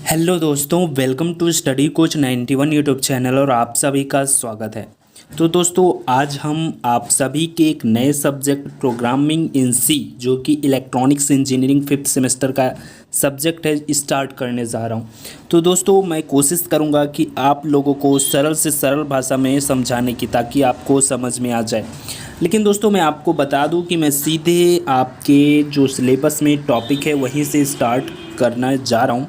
Hello दोस्तों, welcome to study coach 91 YouTube channel और आप सभी का स्वागत है। तो दोस्तों, आज हम आप सभी के एक नए सब्जेक्ट प्रोग्रामिंग इन सी जो कि इलेक्ट्रॉनिक्स इंजीनियरिंग फिफ्थ सेमेस्टर का सब्जेक्ट है स्टार्ट करने जा रहा हूं। तो दोस्तों, मैं कोशिश करूंगा कि आप लोगों को सरल से सरल भाषा में समझाने की, ताकि आपको समझ में आ जाए। लेकिन दोस्तों, मैं आपको बता दूं कि मैं सीधे आपके जो सिलेबस में टॉपिक है वहीं से स्टार्ट करना जा रहा हूं।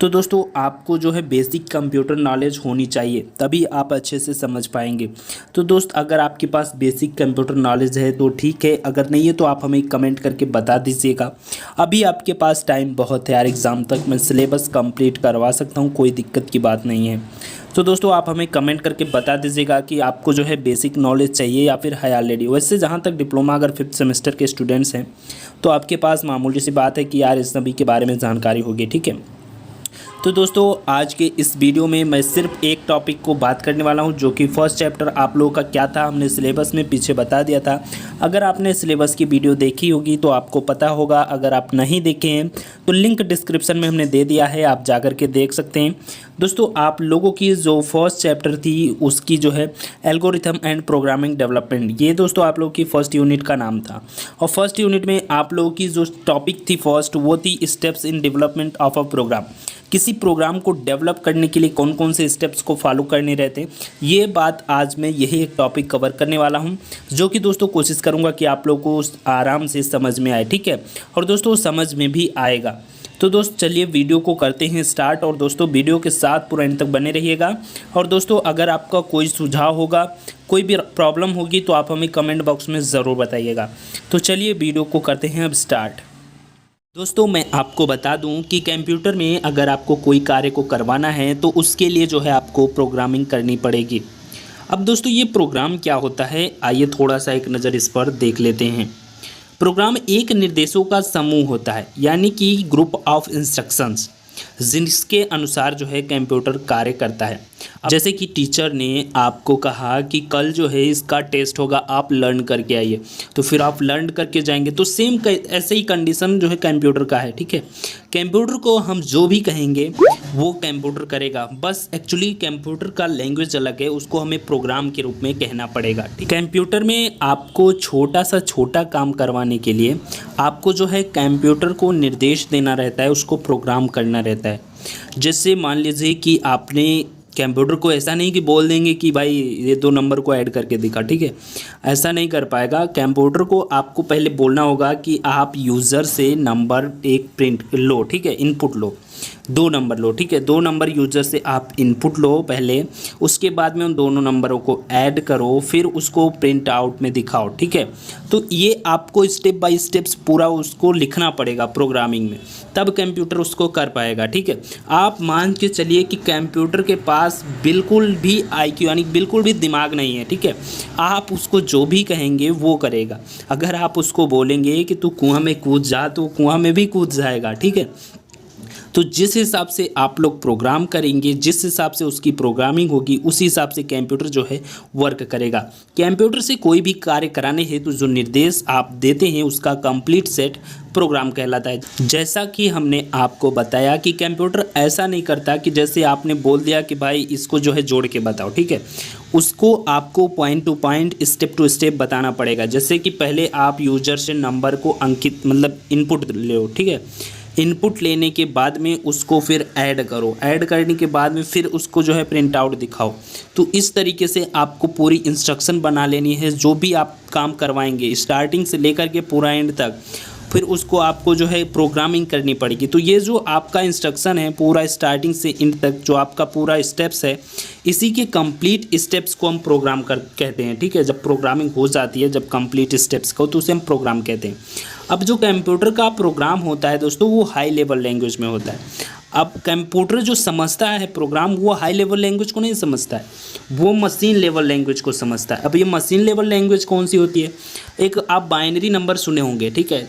तो दोस्तों, आपको जो है बेसिक कंप्यूटर नॉलेज होनी चाहिए, तभी आप अच्छे से समझ पाएंगे। तो दोस्त, अगर आपके पास बेसिक कंप्यूटर नॉलेज है तो ठीक है, अगर नहीं है तो आप हमें कमेंट करके बता दीजिएगा। अभी आपके पास टाइम बहुत है यार, एग्ज़ाम तक मैं सिलेबस कंप्लीट करवा सकता हूँ, कोई दिक्कत की बात नहीं है। तो दोस्तों, आप हमें कमेंट करके बता दीजिएगा कि आपको जो है बेसिक नॉलेज चाहिए या फिर है ऑलरेडी। वैसे जहाँ तक डिप्लोमा अगर फिफ्थ सेमेस्टर के स्टूडेंट्स हैं तो आपके पास मामूली सी बात है कि यार इस सभी के बारे में जानकारी होगी, ठीक है। तो दोस्तों, आज के इस वीडियो में मैं सिर्फ एक टॉपिक को बात करने वाला हूं, जो कि फर्स्ट चैप्टर आप लोगों का क्या था हमने सिलेबस में पीछे बता दिया था। अगर आपने सिलेबस की वीडियो देखी होगी तो आपको पता होगा, अगर आप नहीं देखे हैं तो लिंक डिस्क्रिप्शन में हमने दे दिया है, आप जा कर के देख सकते हैं। दोस्तों, आप लोगों की जो फर्स्ट चैप्टर थी उसकी जो है एल्गोरिथम एंड प्रोग्रामिंग डेवलपमेंट, ये दोस्तों आप लोगों की फर्स्ट यूनिट का नाम था। और फर्स्ट यूनिट में आप लोगों की जो टॉपिक थी फर्स्ट, वो थी steps in development of a program. किसी प्रोग्राम को डेवलप करने के लिए कौन कौन से स्टेप्स को फॉलो करने रहते हैं, ये बात आज मैं यही एक टॉपिक कवर करने वाला हूं, जो कि दोस्तों कोशिश करूंगा कि आप लोगों को आराम से समझ में आए, ठीक है। और दोस्तों, समझ में भी आएगा। तो दोस्त, चलिए वीडियो को करते हैं स्टार्ट। और दोस्तों, वीडियो के साथ पूरा एंड तक बने रहिएगा। और दोस्तों, अगर आपका कोई सुझाव होगा, कोई भी प्रॉब्लम होगी तो आप हमें कमेंट बॉक्स में ज़रूर बताइएगा। तो चलिए वीडियो को करते हैं अब स्टार्ट। दोस्तों, मैं आपको बता दूं कि कंप्यूटर में अगर आपको कोई कार्य को करवाना है तो उसके लिए जो है आपको प्रोग्रामिंग करनी पड़ेगी। अब दोस्तों, ये प्रोग्राम क्या होता है, आइए थोड़ा सा एक नज़र इस पर देख लेते हैं। प्रोग्राम एक निर्देशों का समूह होता है, यानी कि ग्रुप ऑफ इंस्ट्रक्शंस, जिसके अनुसार जो है कंप्यूटर कार्य करता है। जैसे कि टीचर ने आपको कहा कि कल जो है इसका टेस्ट होगा, आप लर्न करके आइए, तो फिर आप लर्न करके जाएंगे। तो सेम ऐसे ही कंडीशन जो है कंप्यूटर का है, ठीक है। कंप्यूटर को हम जो भी कहेंगे वो कंप्यूटर करेगा, बस एक्चुअली कंप्यूटर का लैंग्वेज अलग है, उसको हमें प्रोग्राम के रूप में कहना पड़ेगा, ठीक। कंप्यूटर में आपको छोटा सा छोटा काम करवाने के लिए आपको जो है कंप्यूटर को निर्देश देना रहता है, उसको प्रोग्राम करना रहता है। जैसे मान लीजिए कि आपने कंप्यूटर को ऐसा नहीं कि बोल देंगे कि भाई ये 2 नंबर को ऐड करके दिखा, ठीक है, ऐसा नहीं कर पाएगा। कंप्यूटर को आपको पहले बोलना होगा कि आप यूज़र से नंबर एक प्रिंट लो, ठीक है, इनपुट लो, 2 नंबर लो, ठीक है, 2 नंबर यूज़र से आप इनपुट लो पहले, उसके बाद में उन दोनों नंबरों को ऐड करो, फिर उसको प्रिंट आउट में दिखाओ, ठीक है। तो ये आपको स्टेप बाय स्टेप्स पूरा उसको लिखना पड़ेगा प्रोग्रामिंग में, तब कंप्यूटर उसको कर पाएगा, ठीक है। आप मान के चलिए कि कंप्यूटर के पास बिल्कुल भी IQ यानी बिल्कुल भी दिमाग नहीं है, ठीक है। आप उसको जो भी कहेंगे वो करेगा। अगर आप उसको बोलेंगे कि तू कुआं में कूद जा, तो कुआं में भी कूद जाएगा, ठीक है। तो जिस हिसाब से आप लोग प्रोग्राम करेंगे, जिस हिसाब से उसकी प्रोग्रामिंग होगी, उसी हिसाब से कंप्यूटर जो है वर्क करेगा। कंप्यूटर से कोई भी कार्य कराने हेतु जो निर्देश आप देते हैं उसका कंप्लीट सेट प्रोग्राम कहलाता है। जैसा कि हमने आपको बताया कि कंप्यूटर ऐसा नहीं करता कि जैसे आपने बोल दिया कि भाई इसको जो है जोड़ के बताओ, ठीक है, उसको आपको point to point step to step बताना पड़ेगा। जैसे कि पहले आप यूजर से नंबर को अंकित मतलब इनपुट लो, ठीक है, इनपुट लेने के बाद में उसको फिर ऐड करो, ऐड करने के बाद में फिर उसको जो है प्रिंट आउट दिखाओ। तो इस तरीके से आपको पूरी इंस्ट्रक्शन बना लेनी है, जो भी आप काम करवाएंगे स्टार्टिंग से लेकर के पूरा एंड तक, फिर उसको आपको जो है प्रोग्रामिंग करनी पड़ेगी। तो ये जो आपका इंस्ट्रक्शन है पूरा स्टार्टिंग से एंड तक, जो आपका पूरा स्टेप्स है, इसी के कंप्लीट स्टेप्स को हम प्रोग्राम कहते हैं, ठीक है। जब प्रोग्रामिंग हो जाती है, जब कंप्लीट स्टेप्स को, तो उसे हम प्रोग्राम कहते हैं। अब जो कंप्यूटर का प्रोग्राम होता है दोस्तों, वो हाई लेवल लैंग्वेज में होता है। अब कंप्यूटर जो समझता है प्रोग्राम, वो हाई लेवल लैंग्वेज को नहीं समझता है, वो मशीन लेवल लैंग्वेज को समझता है। अब ये मशीन लेवल लैंग्वेज कौन सी होती है, एक आप बाइनरी नंबर सुने होंगे, ठीक है,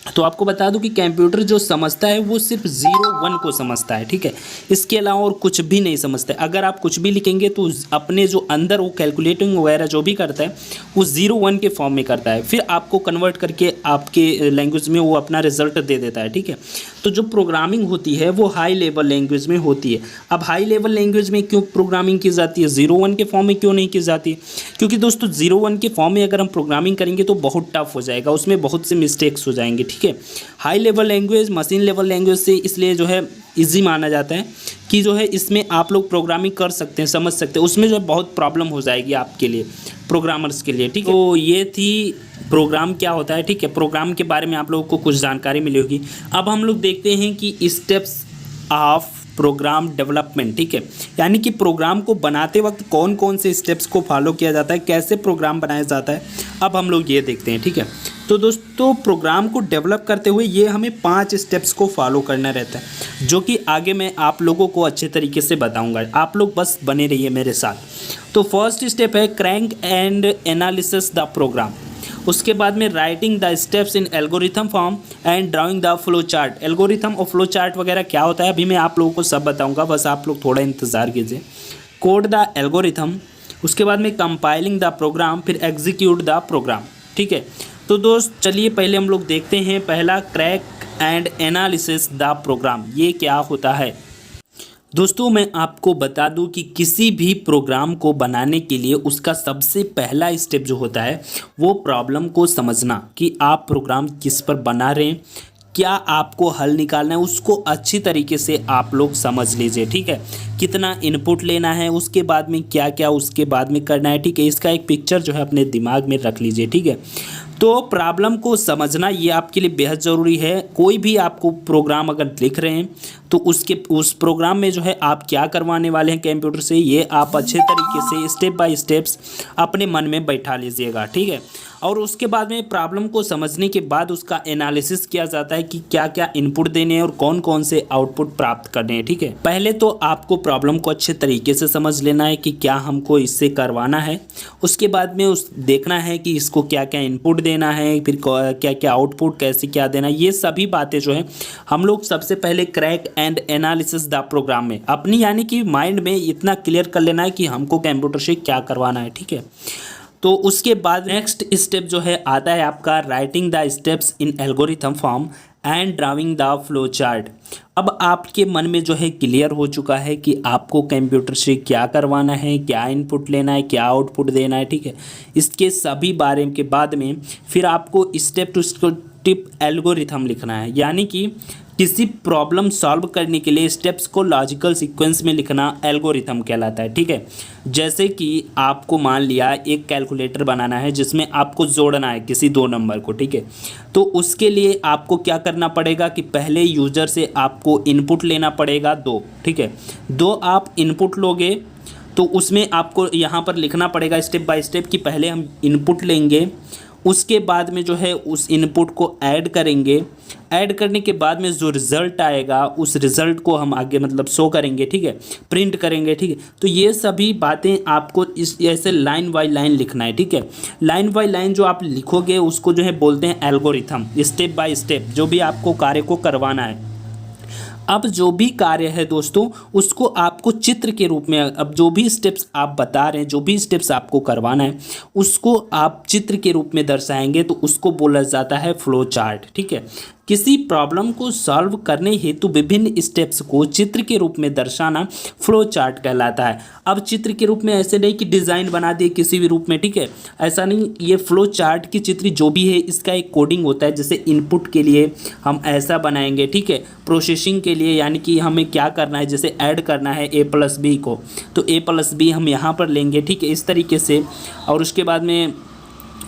तो आपको बता दूं कि कंप्यूटर जो समझता है वो सिर्फ 0 1 को समझता है, ठीक है। इसके अलावा और कुछ भी नहीं समझता है। अगर आप कुछ भी लिखेंगे तो अपने जो अंदर वो कैलकुलेटिंग वगैरह जो भी करता है वो 0 1 के फॉर्म में करता है, फिर आपको कन्वर्ट करके आपके लैंग्वेज में वो अपना रिजल्ट दे देता है, ठीक है। तो जो प्रोग्रामिंग होती है वो हाई लेवल लैंग्वेज में होती है। अब हाई लेवल लैंग्वेज में क्यों प्रोग्रामिंग की जाती है, 0 1 के फॉर्म में क्यों नहीं की जाती है? क्योंकि दोस्तों 0 1 के फॉर्म में अगर हम प्रोग्रामिंग करेंगे तो बहुत टफ हो जाएगा, उसमें बहुत से मिस्टेक्स हो जाएंगे, ठीक है। High level language machine level language से इसलिए जो है इजी माना जाता है कि जो है इसमें आप लोग प्रोग्रामिंग कर सकते हैं, समझ सकते हैं। उसमें जो है बहुत प्रॉब्लम हो जाएगी आपके लिए, प्रोग्रामर्स के लिए, ठीक है। तो ये थी प्रोग्राम क्या होता है, ठीक है। प्रोग्राम के बारे में आप लोगों को कुछ जानकारी मिली होगी। अब हम लोग देखते हैं कि स्टेप्स ऑफ प्रोग्राम डेवलपमेंट, ठीक है। यानी कि प्रोग्राम को बनाते वक्त कौन कौन से स्टेप्स को फॉलो किया जाता है, कैसे प्रोग्राम बनाया जाता है, अब हम लोग ये देखते हैं, ठीक है। तो दोस्तों प्रोग्राम को डेवलप करते हुए ये हमें 5 स्टेप्स को फॉलो करना रहता है, जो कि आगे मैं आप लोगों को अच्छे तरीके से बताऊंगा। आप लोग बस बने रहिए मेरे साथ। तो फर्स्ट स्टेप है crack and analysis the program. उसके बाद में writing the steps in algorithm form and drawing the flow chart. Algorithm और फ्लो चार्ट वगैरह क्या होता है अभी मैं आप लोगों को सब बताऊंगा, बस आप लोग थोड़ा इंतज़ार कीजिए। कोड द एल्गोरिथम, उसके बाद में कंपाइलिंग द प्रोग्राम, फिर एग्जीक्यूट द प्रोग्राम, ठीक है। तो दोस्त चलिए पहले हम लोग देखते हैं पहला crack and analysis the program, ये क्या होता है। दोस्तों मैं आपको बता दूं कि किसी भी प्रोग्राम को बनाने के लिए उसका सबसे पहला स्टेप जो होता है वो प्रॉब्लम को समझना कि आप प्रोग्राम किस पर बना रहे हैं, क्या आपको हल निकालना है, उसको अच्छी तरीके से आप लोग समझ लीजिए, ठीक है। कितना इनपुट लेना है, उसके बाद में क्या क्या उसके बाद में करना है, ठीक है। इसका एक पिक्चर जो है अपने दिमाग में रख लीजिए, ठीक है। तो प्रॉब्लम को समझना ये आपके लिए बेहद ज़रूरी है। कोई भी आपको प्रोग्राम अगर लिख रहे हैं तो उस प्रोग्राम में जो है आप क्या करवाने वाले हैं कंप्यूटर से, ये आप अच्छे तरीके से स्टेप बाय स्टेप्स अपने मन में बैठा लीजिएगा, ठीक है। और उसके बाद में प्रॉब्लम को समझने के बाद उसका एनालिसिस किया जाता है कि क्या क्या इनपुट देने हैं और कौन कौन से आउटपुट प्राप्त करने हैं, ठीक है। पहले तो आपको प्रॉब्लम को अच्छे तरीके से समझ लेना है कि क्या हमको इससे करवाना है। उसके बाद में देखना है कि इसको क्या क्या इनपुट देना है, फिर क्या क्या आउटपुट कैसे क्या देना है। ये सभी बातें जो है हम लोग सबसे पहले crack and analysis the program में अपनी यानी कि माइंड में इतना क्लियर कर लेना है कि हमको कंप्यूटर से क्या करवाना है, ठीक है। तो उसके बाद नेक्स्ट स्टेप जो है आता है आपका writing the steps in algorithm form and drawing the flow chart. अब आपके मन में जो है क्लियर हो चुका है कि आपको कंप्यूटर से क्या करवाना है, क्या इनपुट लेना है, क्या आउटपुट देना है, ठीक है। इसके सभी बारे के बाद में फिर आपको स्टेप टू स्टेप एल्गोरिथम लिखना है, यानी कि किसी प्रॉब्लम सॉल्व करने के लिए स्टेप्स को लॉजिकल सीक्वेंस में लिखना एल्गोरिथम कहलाता है, ठीक है। जैसे कि आपको मान लिया एक कैलकुलेटर बनाना है जिसमें आपको जोड़ना है किसी 2 नंबर को, ठीक है। तो उसके लिए आपको क्या करना पड़ेगा कि पहले यूज़र से आपको इनपुट लेना पड़ेगा 2, ठीक है। 2 आप इनपुट लोगे तो उसमें आपको यहाँ पर लिखना पड़ेगा स्टेप बाय स्टेप कि पहले हम इनपुट लेंगे, उसके बाद में जो है उस इनपुट को ऐड करेंगे, ऐड करने के बाद में जो रिज़ल्ट आएगा उस रिज़ल्ट को हम आगे मतलब शो करेंगे, ठीक है, प्रिंट करेंगे, ठीक है। तो ये सभी बातें आपको इस ऐसे लाइन बाय लाइन लिखना है, ठीक है। लाइन बाय लाइन जो आप लिखोगे उसको जो है बोलते हैं एल्गोरिथम, स्टेप बाय स्टेप जो भी आपको कार्य को करवाना है। अब जो भी कार्य है दोस्तों उसको आपको चित्र के रूप में, अब जो भी स्टेप्स आप बता रहे हैं, जो भी स्टेप्स आपको करवाना है उसको आप चित्र के रूप में दर्शाएंगे तो उसको बोला जाता है फ्लो चार्ट, ठीक है। किसी प्रॉब्लम को सॉल्व करने हेतु विभिन्न स्टेप्स को चित्र के रूप में दर्शाना फ्लो चार्ट कहलाता है। अब चित्र के रूप में ऐसे नहीं कि डिज़ाइन बना दिए किसी भी रूप में, ठीक है, ऐसा नहीं। ये फ्लो चार्ट की चित्र जो भी है इसका एक कोडिंग होता है, जैसे इनपुट के लिए हम ऐसा बनाएंगे, ठीक है। प्रोसेसिंग के लिए यानी कि हमें क्या करना है, जैसे ऐड करना है a+b को तो a+b हम यहाँ पर लेंगे, ठीक है, इस तरीके से। और उसके बाद में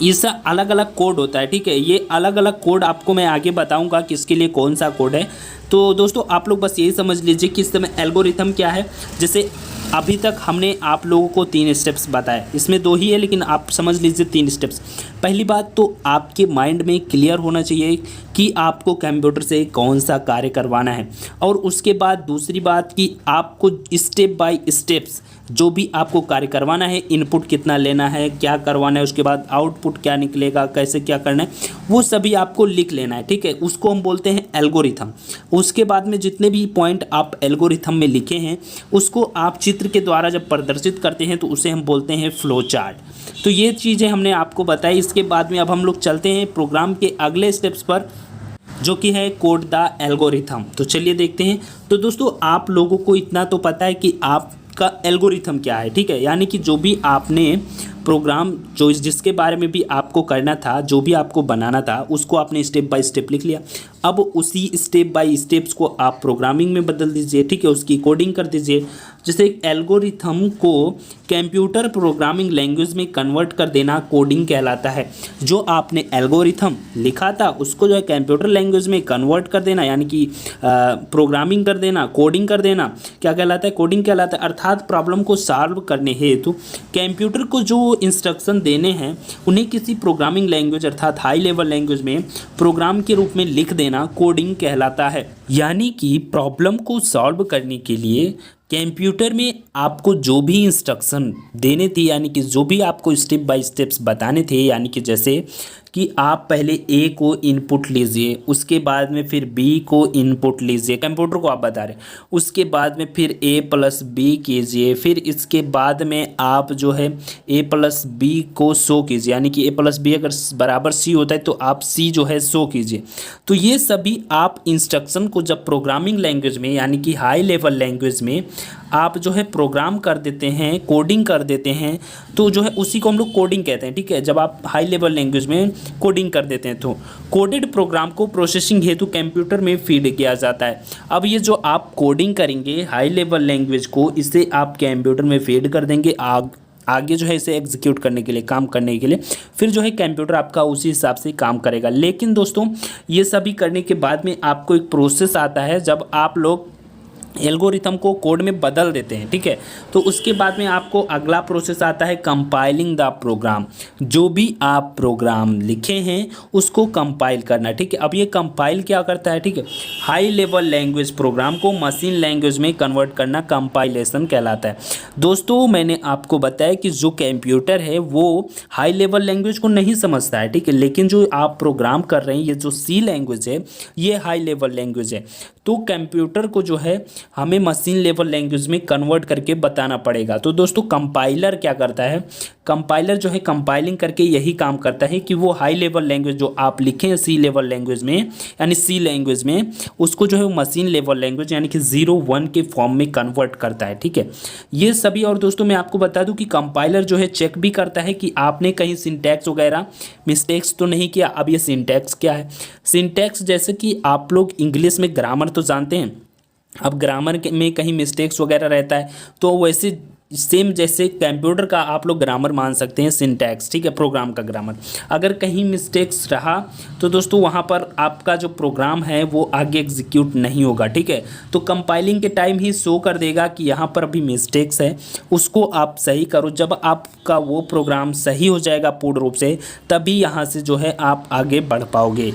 इसका अलग अलग कोड होता है, ठीक है। ये अलग अलग कोड आपको मैं आगे बताऊंगा कि इसके लिए कौन सा कोड है। तो दोस्तों आप लोग बस यही समझ लीजिए कि इस समय एल्गोरिथम क्या है। जैसे अभी तक हमने आप लोगों को 3 स्टेप्स बताए, इसमें 2 ही है लेकिन आप समझ लीजिए 3 स्टेप्स। पहली बात तो आपके माइंड में क्लियर होना चाहिए कि आपको कंप्यूटर से कौन सा कार्य करवाना है, और उसके बाद दूसरी बात कि आपको स्टेप बाय स्टेप्स जो भी आपको कार्य करवाना है, इनपुट कितना लेना है, क्या करवाना है, उसके बाद आउटपुट क्या निकलेगा, कैसे क्या करना है, वो सभी आपको लिख लेना है। ठीक है, उसको हम बोलते हैं एल्गोरिथम। उसके बाद में जितने भी पॉइंट आप एल्गोरिथम में लिखे हैं उसको आप चित्र के द्वारा जब प्रदर्शित करते हैं तो उसे हम बोलते हैं फ्लो चार्ट। तो ये चीज़ें हमने आपको बताई। इसके बाद में अब हम लोग चलते हैं प्रोग्राम के अगले स्टेप्स पर, जो कि है कोड द एल्गोरिथम। तो चलिए देखते हैं। तो दोस्तों, आप लोगों को इतना तो पता है कि आपका एल्गोरिथम क्या है। ठीक है, यानी कि जो भी आपने प्रोग्राम जो जिसके बारे में भी आपको करना था, जो भी आपको बनाना था, उसको आपने स्टेप बाय स्टेप लिख लिया। अब उसी स्टेप बाय स्टेप्स को आप प्रोग्रामिंग में बदल दीजिए। ठीक है, उसकी कोडिंग कर दीजिए। जैसे एल्गोरिथम को कंप्यूटर प्रोग्रामिंग लैंग्वेज में कन्वर्ट कर देना कोडिंग कहलाता है। जो आपने एल्गोरिथम लिखा था उसको जो है कंप्यूटर लैंग्वेज में कन्वर्ट कर देना, यानी कि प्रोग्रामिंग कर देना, कोडिंग कर देना, क्या कहलाता है? कोडिंग कहलाता है। अर्थात प्रॉब्लम को सॉल्व करने हेतु कंप्यूटर को जो इंस्ट्रक्शन देने हैं उन्हें किसी प्रोग्रामिंग लैंग्वेज अर्थात हाई लेवल लैंग्वेज में प्रोग्राम के रूप में लिख देना कोडिंग कहलाता है। यानी कि प्रॉब्लम को सॉल्व करने के लिए कंप्यूटर में आपको जो भी इंस्ट्रक्शन देने थे, यानी कि जो भी आपको स्टेप बाय स्टेप्स बताने थे, यानी कि जैसे कि आप पहले ए को इनपुट लीजिए, उसके बाद में फिर बी को इनपुट लीजिए, कंप्यूटर को आप बता रहे, उसके बाद में फिर ए प्लस बी कीजिए, फिर इसके बाद में आप जो है ए प्लस बी को शो कीजिए, यानी कि ए प्लस बी अगर बराबर सी होता है तो आप सी जो है शो कीजिए। तो ये सभी आप इंस्ट्रक्शन को जब प्रोग्रामिंग लैंग्वेज में, यानी कि हाई लेवल लैंग्वेज में आप जो है प्रोग्राम कर देते हैं, कोडिंग कर देते हैं, तो जो है उसी को हम लोग कोडिंग कहते हैं। ठीक है, जब आप हाई लेवल लैंग्वेज में कोडिंग कर देते हैं तो कोडेड प्रोग्राम को प्रोसेसिंग हेतु कंप्यूटर में फीड किया जाता है। अब ये जो आप कोडिंग करेंगे हाई लेवल लैंग्वेज को, इसे आप कंप्यूटर में फीड कर देंगे आगे जो है इसे एग्जीक्यूट करने के लिए, काम करने के लिए, फिर जो है कंप्यूटर आपका उसी हिसाब से काम करेगा। लेकिन दोस्तों, ये सभी करने के बाद में आपको एक प्रोसेस आता है जब आप लोग एल्गोरिथम को कोड में बदल देते हैं। ठीक है, तो उसके बाद में आपको अगला प्रोसेस आता है कंपाइलिंग द प्रोग्राम। जो भी आप प्रोग्राम लिखे हैं उसको कंपाइल करना। ठीक है, अब ये कंपाइल क्या करता है? ठीक है, हाई लेवल लैंग्वेज प्रोग्राम को मशीन लैंग्वेज में कन्वर्ट करना कंपाइलेशन कहलाता है। दोस्तों, मैंने आपको बताया कि जो कंप्यूटर है वो हाई लेवल लैंग्वेज को नहीं समझता है। ठीक है, लेकिन जो आप प्रोग्राम कर रहे हैं, ये जो सी लैंग्वेज है ये हाई लेवल लैंग्वेज है, तो कंप्यूटर को जो है हमें मशीन लेवल लैंग्वेज में कन्वर्ट करके बताना पड़ेगा। तो दोस्तों, कंपाइलर क्या करता है? कंपाइलर जो है कंपाइलिंग करके यही काम करता है कि वो हाई लेवल लैंग्वेज जो आप लिखे हैं सी लेवल लैंग्वेज में, यानी सी लैंग्वेज में, उसको जो है मशीन लेवल लैंग्वेज यानी कि 0-1 के फॉर्म में कन्वर्ट करता है। ठीक है, ये सभी। और दोस्तों, मैं आपको बता दूं कि कंपाइलर जो है चेक भी करता है कि आपने कहीं सिंटैक्स वगैरह मिस्टेक्स तो नहीं किया। अब ये सिंटैक्स क्या है? सिंटैक्स जैसे कि आप लोग इंग्लिश में ग्रामर तो जानते हैं, अब ग्रामर में कहीं मिस्टेक्स वगैरह रहता है तो वैसे सेम जैसे कंप्यूटर का आप लोग ग्रामर मान सकते हैं सिंटैक्स। ठीक है, प्रोग्राम का ग्रामर। अगर कहीं मिस्टेक्स रहा तो दोस्तों वहाँ पर आपका जो प्रोग्राम है वो आगे एग्जीक्यूट नहीं होगा। ठीक है, तो कंपाइलिंग के टाइम ही शो कर देगा कि यहाँ पर अभी मिस्टेक्स है, उसको आप सही करो। जब आपका वो प्रोग्राम सही हो जाएगा पूर्ण रूप से, तभी यहाँ से जो है आप आगे बढ़ पाओगे।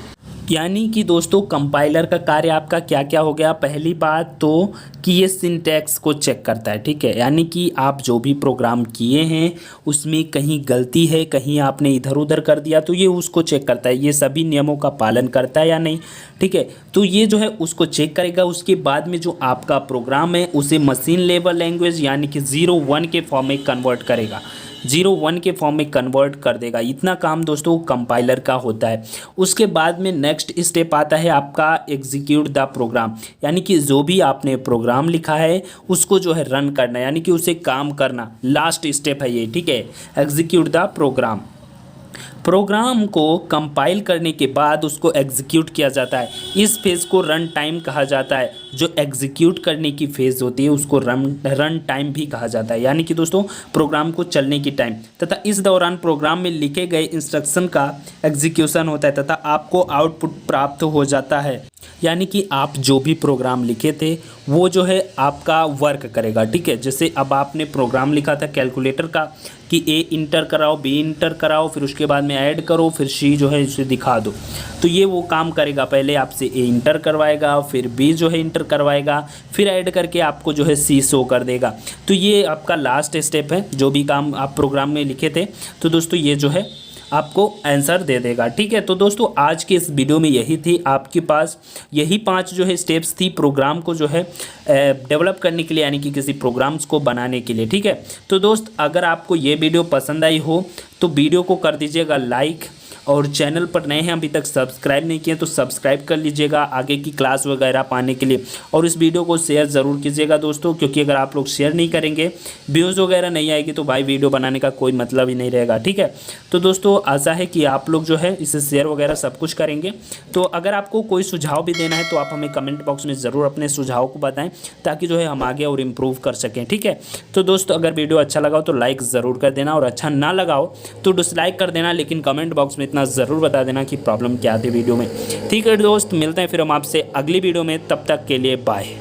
यानी कि दोस्तों, कंपाइलर का कार्य आपका क्या क्या हो गया? पहली बात तो कि ये सिंटैक्स को चेक करता है। ठीक है, यानी कि आप जो भी प्रोग्राम किए हैं उसमें कहीं गलती है, कहीं आपने इधर उधर कर दिया, तो ये उसको चेक करता है, ये सभी नियमों का पालन करता है या नहीं। ठीक है, तो ये जो है उसको चेक करेगा। उसके बाद में जो आपका प्रोग्राम है उसे मशीन लेवल लैंग्वेज यानी कि 0-1 के फॉर्म में कन्वर्ट करेगा, 0-1 के फॉर्म में कन्वर्ट कर देगा। इतना काम दोस्तों कंपाइलर का होता है। उसके बाद में नेक्स्ट स्टेप आता है आपका एग्जीक्यूट द प्रोग्राम, यानी कि जो भी आपने प्रोग्राम लिखा है उसको जो है रन करना, यानी कि उसे काम करना। लास्ट स्टेप है ये। ठीक है, एग्जीक्यूट द प्रोग्राम। प्रोग्राम को कंपाइल करने के बाद उसको एग्जीक्यूट किया जाता है। इस फेज़ को रन टाइम कहा जाता है। जो एग्जीक्यूट करने की फेज़ होती है उसको रन टाइम भी कहा जाता है, यानी कि दोस्तों प्रोग्राम को चलने की टाइम। तथा इस दौरान प्रोग्राम में लिखे गए इंस्ट्रक्शन का एग्जीक्यूशन होता है तथा आपको आउटपुट प्राप्त हो जाता है। यानी कि आप जो भी प्रोग्राम लिखे थे वो जो है आपका वर्क करेगा। ठीक है, जैसे अब आपने प्रोग्राम लिखा था कैलकुलेटर का कि ए इंटर कराओ, बी इंटर कराओ, फिर उसके बाद में ऐड करो, फिर सी जो है इसे दिखा दो, तो ये वो काम करेगा। पहले आपसे ए इंटर करवाएगा, फिर बी जो है इंटर करवाएगा, फिर ऐड करके आपको जो है सी शो कर देगा। तो ये आपका लास्ट स्टेप है, जो भी काम आप प्रोग्राम में लिखे थे। तो दोस्तों ये जो है आपको आंसर दे देगा। ठीक है, तो दोस्तों आज के इस वीडियो में यही थी, आपके पास यही 5 जो है स्टेप्स थी प्रोग्राम को जो है डेवलप करने के लिए, यानी कि किसी प्रोग्राम्स को बनाने के लिए। ठीक है, तो दोस्त अगर आपको ये वीडियो पसंद आई हो तो वीडियो को कर दीजिएगा लाइक, और चैनल पर नए हैं अभी तक सब्सक्राइब नहीं किए तो सब्सक्राइब कर लीजिएगा आगे की क्लास वगैरह पाने के लिए। और इस वीडियो को शेयर ज़रूर कीजिएगा दोस्तों, क्योंकि अगर आप लोग शेयर नहीं करेंगे, व्यूज़ वगैरह नहीं आएगी, तो भाई वीडियो बनाने का कोई मतलब ही नहीं रहेगा। ठीक है, तो दोस्तों आशा है कि आप लोग जो है इसे शेयर वगैरह सब कुछ करेंगे। तो अगर आपको कोई सुझाव भी देना है तो आप हमें कमेंट बॉक्स में ज़रूर अपने सुझाव को बताएं, ताकि जो है हम आगे और इम्प्रूव कर सकें। ठीक है, तो दोस्तों अगर वीडियो अच्छा लगा हो तो लाइक ज़रूर कर देना, और अच्छा ना लगा हो तो डिसलाइक कर देना, लेकिन कमेंट बॉक्स में इतना ज़रूर बता देना कि प्रॉब्लम क्या थी वीडियो में। ठीक है दोस्त, मिलते हैं फिर हम आपसे अगली वीडियो में, तब तक के लिए बाय।